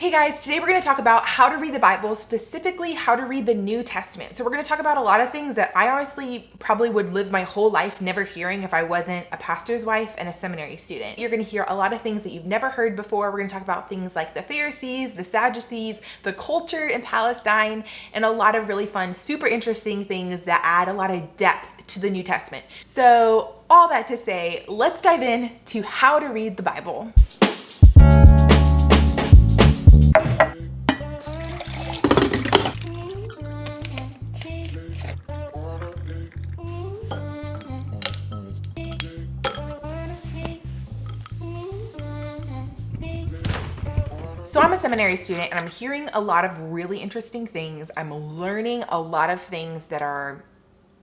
Hey guys, today we're going to talk about how to read the Bible, specifically how to read the New Testament. So we're going to talk about a lot of things that I honestly probably would live my whole life never hearing if I wasn't a pastor's wife and a seminary student. You're going to hear a lot of things that you've never heard before. We're going to talk about things like the Pharisees, the Sadducees, the culture in Palestine, and a lot of really fun, super interesting things that add a lot of depth to the New Testament. So all that to say, let's dive in to how to read the Bible. So I'm a seminary student and I'm hearing a lot of really interesting things. I'm learning a lot of things that are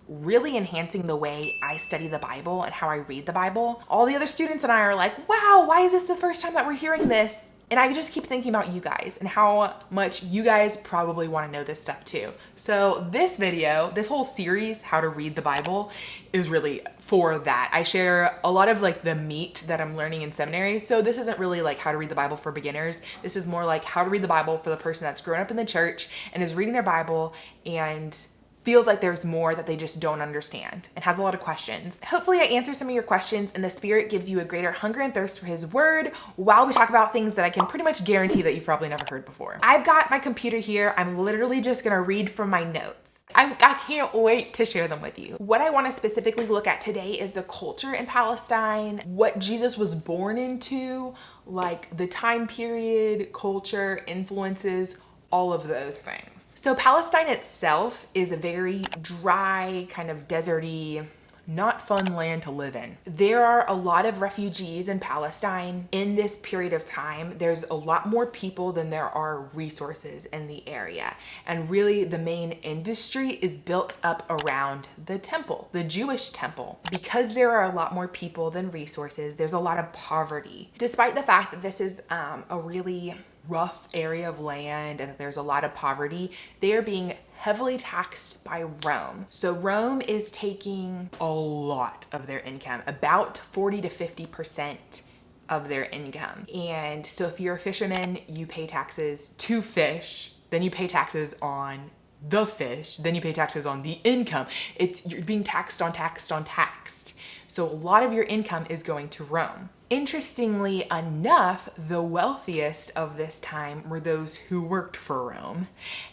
really enhancing the way I study the Bible and how I read the Bible. All the other students and I are like, wow, why is this the first time that we're hearing this? And I just keep thinking about you guys and how much you guys probably want to know this stuff too. So this video, this whole series, how to read the Bible, is really for that. I share a lot of like the meat that I'm learning in seminary. So this isn't really like how to read the Bible for beginners. This is more like how to read the Bible for the person that's grown up in the church and is reading their Bible and feels like there's more that they just don't understand and has a lot of questions. Hopefully I answer some of your questions and the Spirit gives you a greater hunger and thirst for His Word while we talk about things that I can pretty much guarantee that you've probably never heard before. I've got my computer here. I'm literally just gonna read from my notes. I can't wait to share them with you. What I want to specifically look at today is the culture in Palestine, what Jesus was born into, like the time period, culture, influences, all of those things. So Palestine itself is a very dry, kind of deserty, not fun land to live in. There are a lot of refugees in Palestine in this period of time. There's a lot more people than there are resources in the area. And really the main industry is built up around the temple, the Jewish temple. Because there are a lot more people than resources, there's a lot of poverty. Despite the fact that this is a really rough area of land and that there's a lot of poverty, they are being heavily taxed by Rome. So Rome is taking a lot of their income, about 40 to 50% of their income. And so if you're a fisherman, you pay taxes to fish, then you pay taxes on the fish, then you pay taxes on the income. You're being taxed on taxed. So a lot of your income is going to Rome. Interestingly enough, the wealthiest of this time were those who worked for Rome,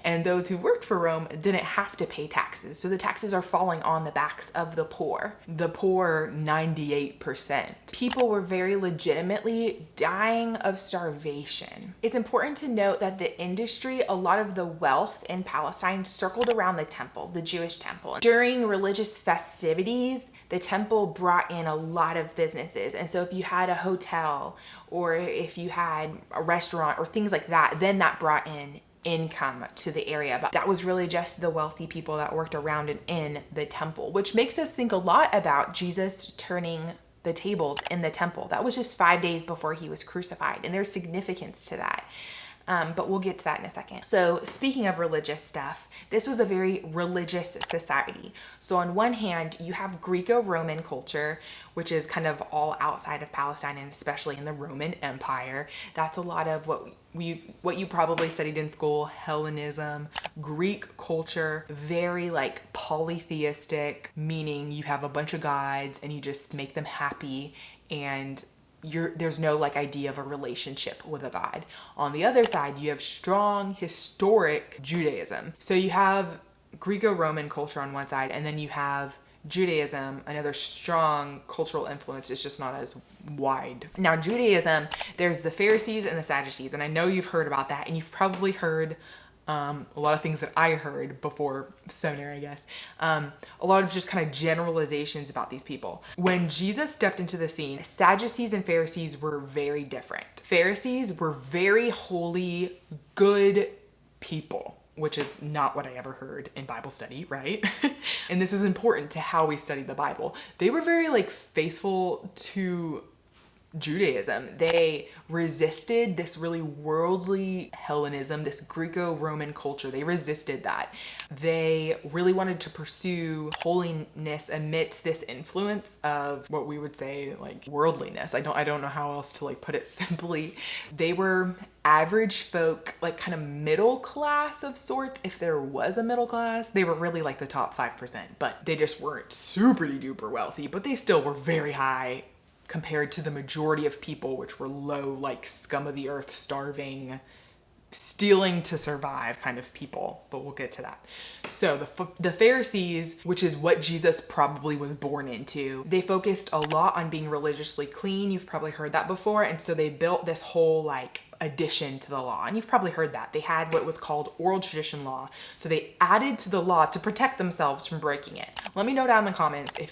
and those who worked for Rome didn't have to pay taxes. So the taxes are falling on the backs of the poor 98%. People were very legitimately dying of starvation. It's important to note that the industry, a lot of the wealth in Palestine circled around the temple, the Jewish temple. During religious festivities, the temple brought in a lot of businesses. And so if you had a hotel or if you had a restaurant or things like that, then that brought in income to the area. But that was really just the wealthy people that worked around and in the temple, which makes us think a lot about Jesus turning the tables in the temple. That was just 5 days before He was crucified, and there's significance to that. But we'll get to that in a second. So speaking of religious stuff, this was a very religious society. So on one hand, you have Greco-Roman culture, which is kind of all outside of Palestine and especially in the Roman Empire. That's a lot of what you probably studied in school, Hellenism, Greek culture, very like polytheistic, meaning you have a bunch of gods and you just make them happy and there's no like idea of a relationship with a god. On the other side, you have strong historic Judaism. So you have Greco-Roman culture on one side, and then you have Judaism, another strong cultural influence. It's just not as wide. Now Judaism, there's the Pharisees and the Sadducees, and I know you've heard about that, and you've probably heard a lot of things that I heard before seminary, I guess. A lot of just kind of generalizations about these people. When Jesus stepped into the scene, Sadducees and Pharisees were very different. Pharisees were very holy, good people, which is not what I ever heard in Bible study, right? And this is important to how we study the Bible. They were very like faithful to Judaism. They resisted this really worldly Hellenism, this Greco-Roman culture. They resisted that. They really wanted to pursue holiness amidst this influence of what we would say like worldliness. I don't know how else to like put it simply. They were average folk, like kind of middle class of sorts, if there was a middle class. They were really like the top 5%, but they just weren't super duper wealthy, but they still were very high compared to the majority of people, which were low, like scum of the earth, starving, stealing to survive kind of people, but we'll get to that. So the Pharisees, which is what Jesus probably was born into, they focused a lot on being religiously clean. You've probably heard that before. And so they built this whole like addition to the law. And you've probably heard that. They had what was called oral tradition law. So they added to the law to protect themselves from breaking it. Let me know down in the comments if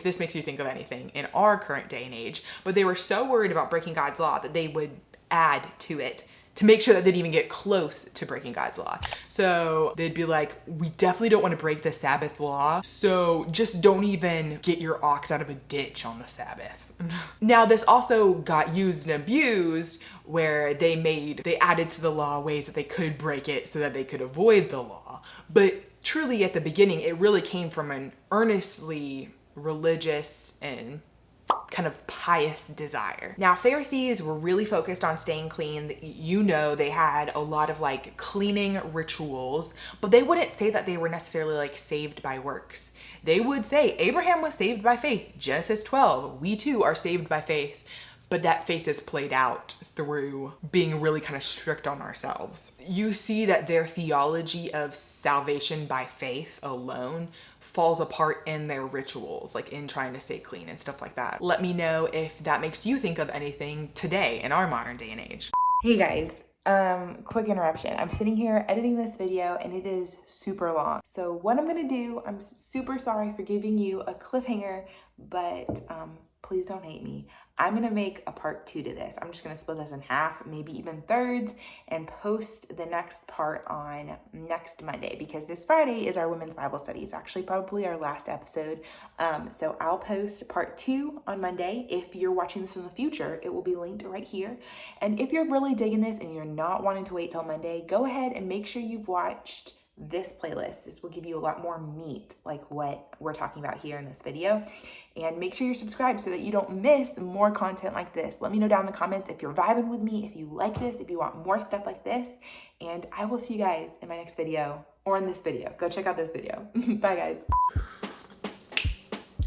this makes you think of anything in our current day and age. But they were so worried about breaking God's law that they would add to it to make sure that they'd even get close to breaking God's law. So they'd be like, we definitely don't want to break the Sabbath law, so just don't even get your ox out of a ditch on the Sabbath. Now, this also got used and abused where they added to the law ways that they could break it so that they could avoid the law. But truly at the beginning, it really came from an earnestly religious and kind of pious desire. Now, Pharisees were really focused on staying clean. You know, they had a lot of like cleaning rituals, but they wouldn't say that they were necessarily like saved by works. They would say Abraham was saved by faith. Genesis 12, we too are saved by faith. But that faith is played out through being really kind of strict on ourselves. You see that their theology of salvation by faith alone falls apart in their rituals, like in trying to stay clean and stuff like that. Let me know if that makes you think of anything today in our modern day and age. Hey guys, quick interruption. I'm sitting here editing this video and it is super long. So what I'm gonna do, I'm super sorry for giving you a cliffhanger, but please don't hate me. I'm gonna make a part 2 to this. I'm just gonna split this in half, maybe even thirds, and post the next part on next Monday, because this Friday is our women's Bible study. It's actually probably our last episode. So I'll post part 2 on Monday. If you're watching this in the future, it will be linked right here. And if you're really digging this and you're not wanting to wait till Monday, go ahead and make sure you've watched this playlist. This will give you a lot more meat, like what we're talking about here in this video. And make sure you're subscribed so that you don't miss more content like this. Let me know down in the comments if you're vibing with me, if you like this, if you want more stuff like this. And I will see you guys in my next video, or in this video. Go check out this video. Bye guys.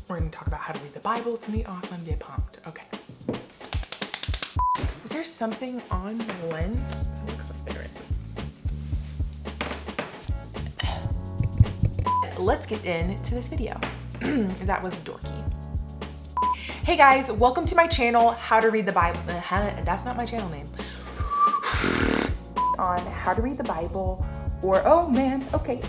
We're gonna talk about how to read the Bible. It's gonna be awesome. Get pumped. Okay. Is there something on the lens? It looks like there is. Let's get into this video. That was dorky. Hey guys, welcome to my channel, How to Read the Bible. That's not my channel name. On how to read the Bible, or oh man, okay.